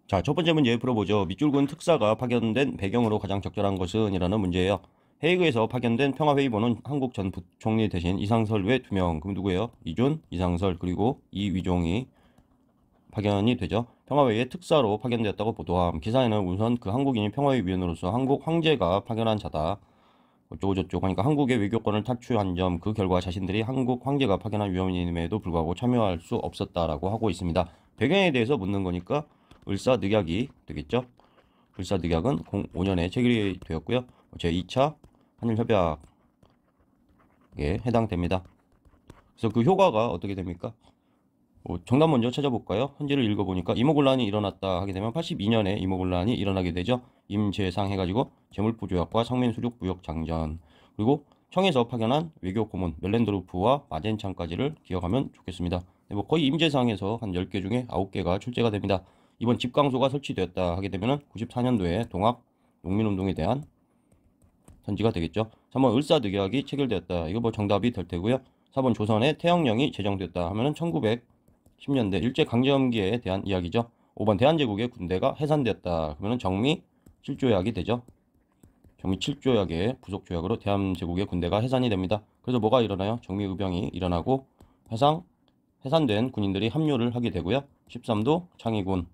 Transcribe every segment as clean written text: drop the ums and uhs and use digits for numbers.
자, 첫 번째 문제 풀어보죠. 밑줄근 특사가 파견된 배경으로 가장 적절한 것은? 이라는 문제예요. 헤이그에서 파견된 평화회의본은 한국 전 부총리 대신 이상설 외 2명. 그럼 누구예요? 이준, 이상설, 그리고 이위종이 파견이 되죠. 평화회의에 특사로 파견되었다고 보도함. 기사에는 우선 그 한국인이 평화회의 위원으로서 한국 황제가 파견한 자다. 어쩌고저쩌고 하니까 한국의 외교권을 탈취한 점, 그 결과 자신들이 한국 황제가 파견한 위원임에도 불구하고 참여할 수 없었다라고 하고 있습니다. 배경에 대해서 묻는 거니까 을사늑약이 되겠죠. 을사늑약은 05년에 체결이 되었고요. 제2차 한일협약에 해당됩니다. 그래서 그 효과가 어떻게 됩니까? 정답 먼저 찾아볼까요? 현재를 읽어보니까 임오곤란이 일어났다 하게 되면 82년에 임오곤란이 일어나게 되죠. 임재상 해가지고 재물포조약과 상민수륙부역 장전, 그리고 청에서 파견한 외교 고문 멜렌도르프와 마젠창까지를 기억하면 좋겠습니다. 뭐 거의 임재상에서 한 10개 중에 9개가 출제가 됩니다. 이번 집강소가 설치되었다 하게 되면 94년도에 동학 농민운동에 대한 선지가 되겠죠. 3번 을사늑약이 체결되었다. 이거 뭐 정답이 될 테고요. 4번 조선의 태영령이 제정됐다 하면은 1910년대 일제강점기에 대한 이야기죠. 5번 대한제국의 군대가 해산되었다. 그러면 정미 7조약이 되죠. 정미 7조약의 부속조약으로 대한제국의 군대가 해산이 됩니다. 그래서 뭐가 일어나요? 정미의병이 일어나고 해산된 군인들이 합류를 하게 되고요. 13도 창의군.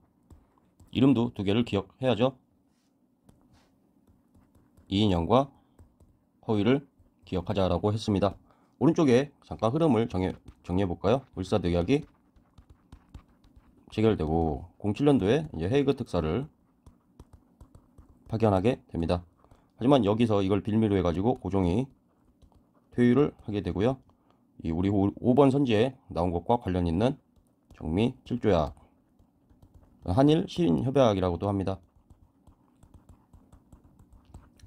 이름도 2개를 기억해야죠. 이인영과 허위를 기억하자라고 했습니다. 오른쪽에 잠깐 흐름을 정리해 볼까요? 을사늑약이 체결되고 07년도에 이제 헤이그 특사를 파견하게 됩니다. 하지만 여기서 이걸 빌미로 해가지고 고종이 퇴위를 하게 되고요. 이 우리 5번 선지에 나온 것과 관련 있는 정미 7조약, 한일 시인협약이라고도 합니다.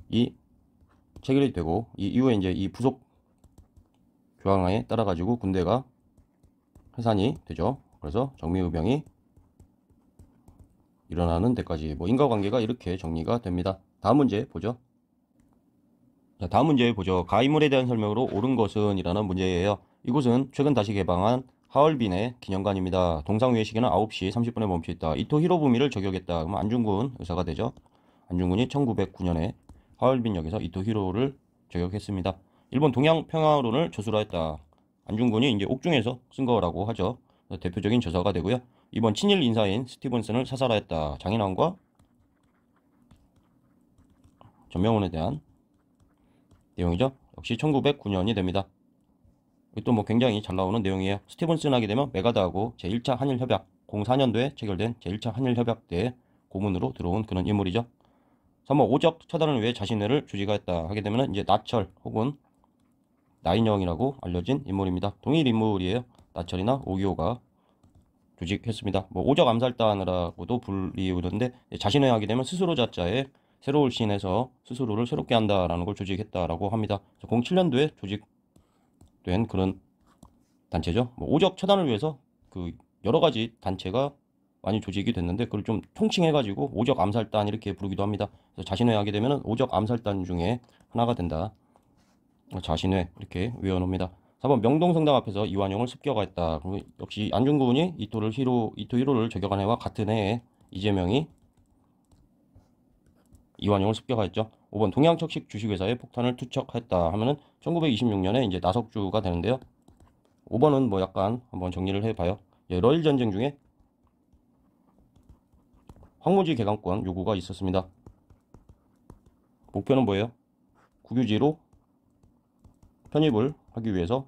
이 체결이 되고 이 이후에 이제 이 부속 조항에 따라 가지고 군대가 해산이 되죠. 그래서 정미의병이 일어나는 데까지 뭐 인과관계가 이렇게 정리가 됩니다. 다음 문제 보죠. 자, 다음 문제 보죠. 가이물에 대한 설명으로 옳은 것은? 이라는 문제예요. 이곳은 최근 다시 개방한 하얼빈의 기념관입니다. 동상회의 시계는 9시 30분에 멈춰있다. 이토 히로부미를 저격했다. 그럼 안중근 의사가 되죠. 안중근이 1909년에 하얼빈역에서 이토 히로를 저격했습니다. 일본 동양평화론을 저술하였다. 안중근이 이제 옥중에서 쓴 거라고 하죠. 대표적인 저서가 되고요. 이번 친일 인사인 스티븐슨을 사살하였다. 장인왕과 전명훈에 대한 내용이죠. 역시 1909년이 됩니다. 또 뭐 굉장히 잘 나오는 내용이에요. 스티븐슨 하게 되면 메가드하고 제1차 한일협약 04년도에 체결된 제1차 한일협약 때 고문으로 들어온 그런 인물이죠. 3번 오적 처단을 위해 자신을 주지가했다 하게 되면 이제 나철 혹은 나인영이라고 알려진 인물입니다. 동일 인물이에요. 나철이나 오기호가 조직했습니다. 뭐 오적 암살단이라고도 불리우는데 자신을 하게 되면 스스로 자자에 새로울 신에서 스스로를 새롭게 한다라는 걸 조직했다라고 합니다. 07년도에 조직된 그런 단체죠. 뭐 오적 처단을 위해서 그 여러 가지 단체가 많이 조직이 됐는데 그걸 좀 총칭해가지고 오적 암살단 이렇게 부르기도 합니다. 그래서 자신회 하게 되면 오적 암살단 중에 하나가 된다. 자신회 이렇게 외워놓습니다. 4번 명동성당 앞에서 이완용을 습격했다. 역시 안중근이 이토 히로를 저격한 해와 같은 해에 이재명이 이완용을 습격하였죠. 5번 동양척식 주식회사에 폭탄을 투척했다 하면은 1926년에 이제 나석주가 되는데요. 5번은 뭐 약간 한번 정리를 해봐요. 러일 전쟁 중에 황무지 개강권 요구가 있었습니다. 목표는 뭐예요? 국유지로 편입을 하기 위해서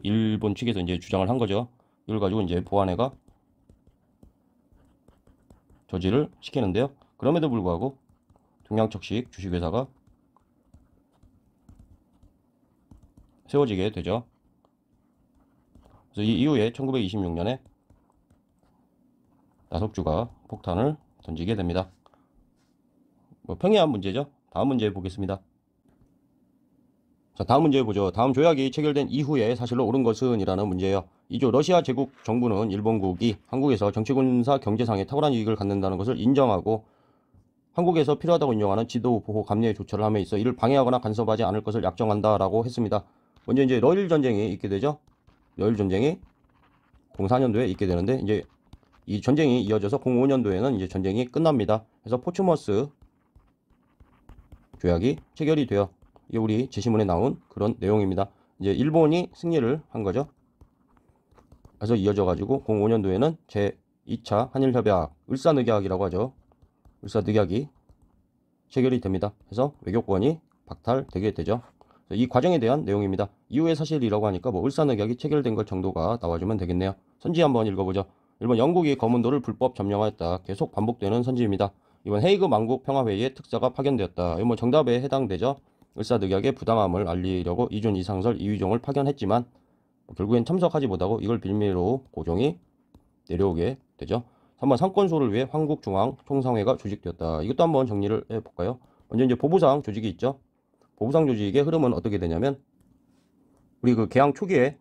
일본 측에서 이제 주장을 한 거죠. 이걸 가지고 이제 보안회가 저지를 시키는데요. 그럼에도 불구하고 동양척식 주식회사가 세워지게 되죠. 그래서 이 이후에 1926년에 나석주가 폭탄을 던지게 됩니다. 뭐 평이한 문제죠. 다음 문제 보겠습니다. 자, 다음 문제 보죠. 다음 조약이 체결된 이후에 사실로 옳은 것은? 이라는 문제예요. 2조 러시아 제국 정부는 일본국이 한국에서 정치군사 경제상의 탁월한 이익을 갖는다는 것을 인정하고 한국에서 필요하다고 인정하는 지도 보호 감리의 조처를 함에 있어 이를 방해하거나 간섭하지 않을 것을 약정한다라고 했습니다. 먼저 이제 러일 전쟁이 있게 되죠. 러일 전쟁이 04년도에 있게 되는데 이제 이 전쟁이 이어져서 05년도에는 이제 전쟁이 끝납니다. 그래서 포츠머스 조약이 체결이 되어, 이게 우리 제시문에 나온 그런 내용입니다. 이제 일본이 승리를 한 거죠. 그래서 이어져 가지고 05년도에는 제2차 한일협약, 을사늑약이라고 하죠. 을사늑약이 체결이 됩니다. 그래서 외교권이 박탈되게 되죠. 이 과정에 대한 내용입니다. 이후의 사실이라고 하니까 뭐 을사늑약이 체결된 것 정도가 나와주면 되겠네요. 선지 한번 읽어보죠. 1번 영국이 거문도를 불법 점령하였다. 계속 반복되는 선지입니다. 이번 헤이그 만국 평화회의에 특사가 파견되었다. 이거 뭐 정답에 해당되죠. 을사늑약의 부당함을 알리려고 이준 이상설 이휘종을 파견했지만 결국엔 참석하지 못하고 이걸 빌미로 고종이 내려오게 되죠. 3번 상권수를 위해 황국중앙총상회가 조직되었다. 이것도 한번 정리를 해볼까요? 먼저 이제 보부상 조직이 있죠. 보부상 조직의 흐름은 어떻게 되냐면, 우리 그 개항 초기에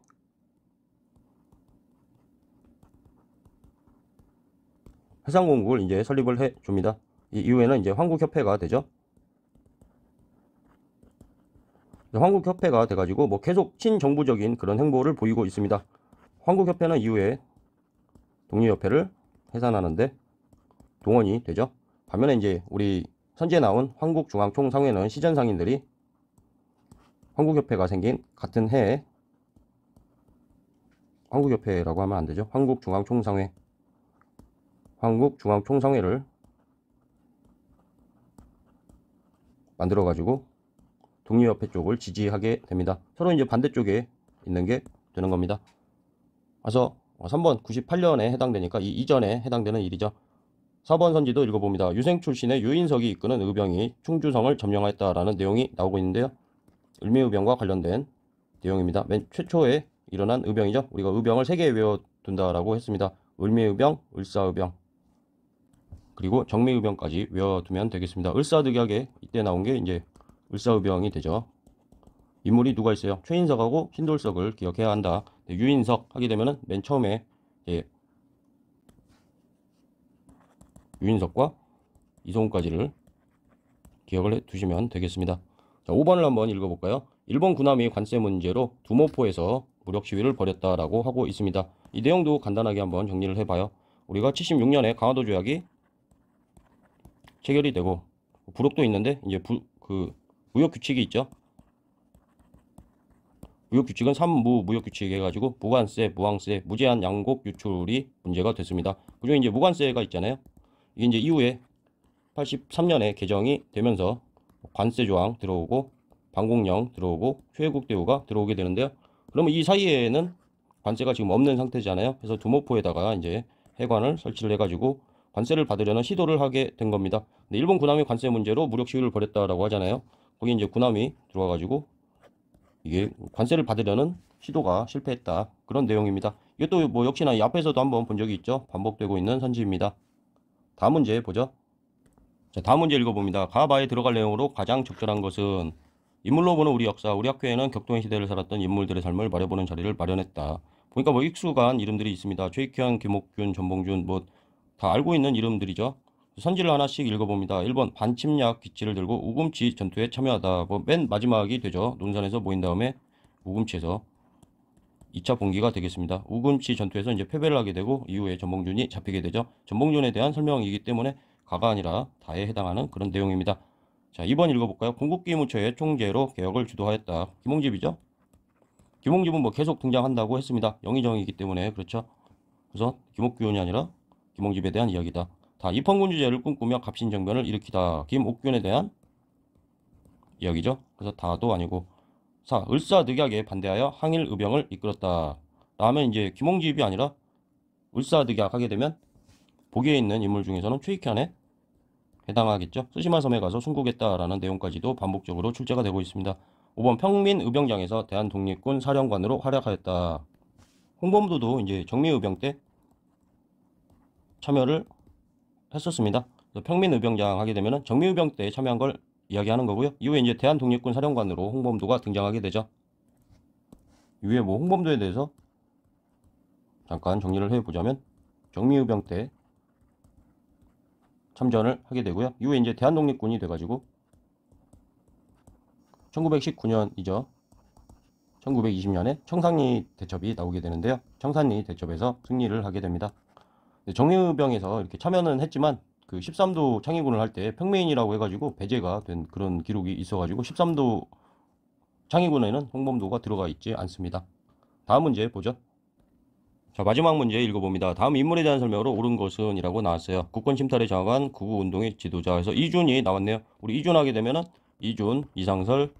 해상공국을 이제 설립을 해 줍니다. 이 이후에는 이제 황국협회가 되죠. 황국협회가 돼가지고 뭐 계속 친정부적인 그런 행보를 보이고 있습니다. 황국협회는 이후에 독립협회를 해산하는데 동원이 되죠. 반면에 이제 우리 선지에 나온 황국중앙총상회는 시전상인들이 황국협회가 생긴 같은 해에, 황국협회라고 하면 안 되죠. 황국중앙총상회, 황국중앙총상회를 만들어 가지고 독립협회 쪽을 지지하게 됩니다. 서로 이제 반대쪽에 있는 게 되는 겁니다. 그래서 3번 98년에 해당되니까 이 이전에 해당되는 일이죠. 4번 선지도 읽어봅니다. 유생 출신의 유인석이 이끄는 의병이 충주성을 점령하였다라는 내용이 나오고 있는데요. 을미의병과 관련된 내용입니다. 맨 최초에 일어난 의병이죠. 우리가 의병을 3개 외워둔다라고 했습니다. 을미의병, 을사의병, 그리고 정미의병까지 외워두면 되겠습니다. 을사늑약에 이때 나온 게 이제 을사의병이 되죠. 인물이 누가 있어요? 최인석하고 신돌석을 기억해야 한다. 유인석 하게 되면은 맨 처음에 유인석과 이성훈까지를 기억을 해 두시면 되겠습니다. 자, 5번을 한번 읽어볼까요? 일본 군함이 관세 문제로 두모포에서 무력 시위를 벌였다라고 하고 있습니다. 이 내용도 간단하게 한번 정리를 해봐요. 우리가 76년에 강화도 조약이 체결이 되고 부록도 있는데 이제 무역 규칙이 있죠. 무역 규칙은 3무 무역 규칙 해가지고 무관세, 무항세, 무제한 양곡 유출이 문제가 됐습니다. 그중에 이제 무관세가 있잖아요. 이게 이제 이후에 83년에 개정이 되면서 관세 조항 들어오고 방공령 들어오고 최혜국 대우가 들어오게 되는데요. 그러면 이 사이에는 관세가 지금 없는 상태잖아요. 그래서 두모포에다가 이제 해관을 설치를 해가지고 관세를 받으려는 시도를 하게 된 겁니다. 근데 일본 군함이 관세 문제로 무력 시위를 벌였다라고 하잖아요. 거기 이제 군함이 들어와가지고 이게 관세를 받으려는 시도가 실패했다, 그런 내용입니다. 이것도 뭐 역시나 이 앞에서도 한번 본 적이 있죠. 반복되고 있는 선지입니다. 다음 문제 보죠. 자, 다음 문제 읽어봅니다. 가바에 들어갈 내용으로 가장 적절한 것은, 인물로 보는 우리 역사, 우리 학교에는 격동의 시대를 살았던 인물들의 삶을 말해보는 자리를 마련했다. 보니까 뭐 익숙한 이름들이 있습니다. 최익현, 김옥균, 전봉준, 뭐 다 알고 있는 이름들이죠. 선지를 하나씩 읽어봅니다. 1번 반침략 기치를 들고 우금치 전투에 참여하다. 뭐 맨 마지막이 되죠. 논산에서 모인 다음에 우금치에서 2차 봉기가 되겠습니다. 우금치 전투에서 이제 패배를 하게 되고 이후에 전봉준이 잡히게 되죠. 전봉준에 대한 설명이기 때문에 가가 아니라 다에 해당하는 그런 내용입니다. 자, 2번 읽어볼까요? 군국기무처의 총재로 개혁을 주도하였다. 김홍집이죠. 김홍집은 뭐 계속 등장한다고 했습니다. 영의정이기 때문에 그렇죠. 그래서 김옥균이 아니라 김홍집에 대한 이야기다. 다 입헌군주제를 꿈꾸며 갑신정변을 일으키다. 김옥균에 대한 이야기죠. 그래서 다도 아니고. 4. 을사늑약에 반대하여 항일의병을 이끌었다. 라면 이제 김홍집이 아니라 을사늑약 하게 되면 보기에 있는 인물 중에서는 최익현에 해당하겠죠. 쓰시마섬에 가서 순국했다라는 내용까지도 반복적으로 출제가 되고 있습니다. 5번 평민의병장에서 대한독립군 사령관으로 활약하였다. 홍범도도 이제 정미의병 때 참여를 했었습니다. 평민의병장 하게 되면 정미의병 때 참여한 걸 이야기하는 거고요. 이후에 이제 대한독립군 사령관으로 홍범도가 등장하게 되죠. 이후에 뭐 홍범도에 대해서 잠깐 정리를 해보자면 정미의병 때 참전을 하게 되고요. 이후에 이제 대한독립군이 돼가지고 1919년이죠. 1920년에 청산리 대첩이 나오게 되는데요. 청산리 대첩에서 승리를 하게 됩니다. 정예병에서 이렇게 참여는 했지만 그 13도 창의군을 할 때 평메인이라고 해가지고 배제가 된 그런 기록이 있어가지고 13도 창의군에는 홍범도가 들어가 있지 않습니다. 다음 문제 보죠. 자, 마지막 문제 읽어봅니다. 다음 인물에 대한 설명으로 옳은 것은 이라고 나왔어요. 국권 침탈에 저항한 구구운동의 지도자에서 이준이 나왔네요. 우리 이준 하게 되면은 이준, 이상설,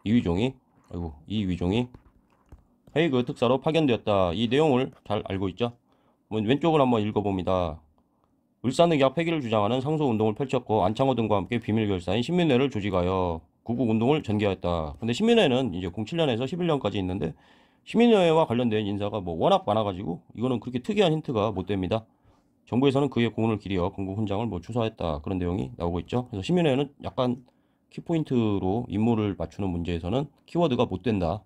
이위종이 헤이그 특사로 파견되었다. 이 내용을 잘 알고 있죠? 왼쪽을 한번 읽어봅니다. 을사늑약 폐기를 주장하는 상소운동을 펼쳤고 안창호 등과 함께 비밀결사인 신민회를 조직하여 구국운동을 전개하였다. 근데 신민회는 이제 07년에서 11년까지 있는데 시민회와 관련된 인사가 뭐 워낙 많아가지고 이거는 그렇게 특이한 힌트가 못 됩니다. 정부에서는 그의 공을 기리어 건국 훈장을 뭐 추서했다. 그런 내용이 나오고 있죠. 그래서 시민회는 약간 키포인트로 인물을 맞추는 문제에서는 키워드가 못 된다.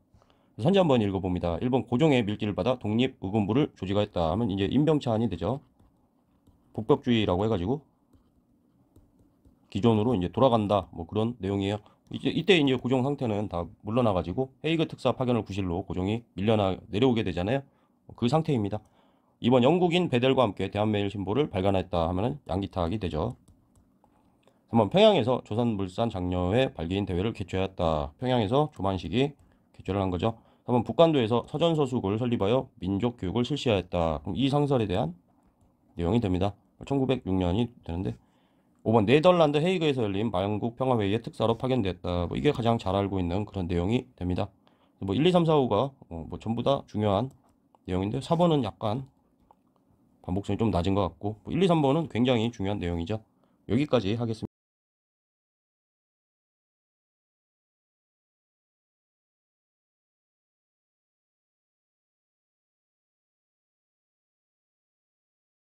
선지 한번 읽어봅니다. 1번 고종의 밀기를 받아 독립의군부를 조직하였다 하면 이제 임병차안이 되죠. 복벽주의라고 해가지고 기존으로 이제 돌아간다 뭐 그런 내용이에요. 이때 이제 고종 상태는 다 물러나가지고 헤이그 특사 파견을 구실로 고종이 내려오게 되잖아요. 그 상태입니다. 이번 영국인 베델과 함께 대한메일 신보를 발간했다 하면은 양기탁이 되죠. 3번 평양에서 조선물산 장려회 발기인 대회를 개최하였다. 평양에서 조만식이 개최를 한 거죠. 3번 북간도에서 서전서숙을 설립하여 민족 교육을 실시하였다. 그럼 이 상설에 대한 내용이 됩니다. 1906년이 되는데 5번 네덜란드 헤이그에서 열린 만국 평화회의의 특사로 파견됐다. 뭐 이게 가장 잘 알고 있는 그런 내용이 됩니다. 뭐 1, 2, 3, 4, 5가 뭐 전부 다 중요한 내용인데 4번은 약간 반복성이 좀 낮은 것 같고 1, 2, 3번은 굉장히 중요한 내용이죠. 여기까지 하겠습니다.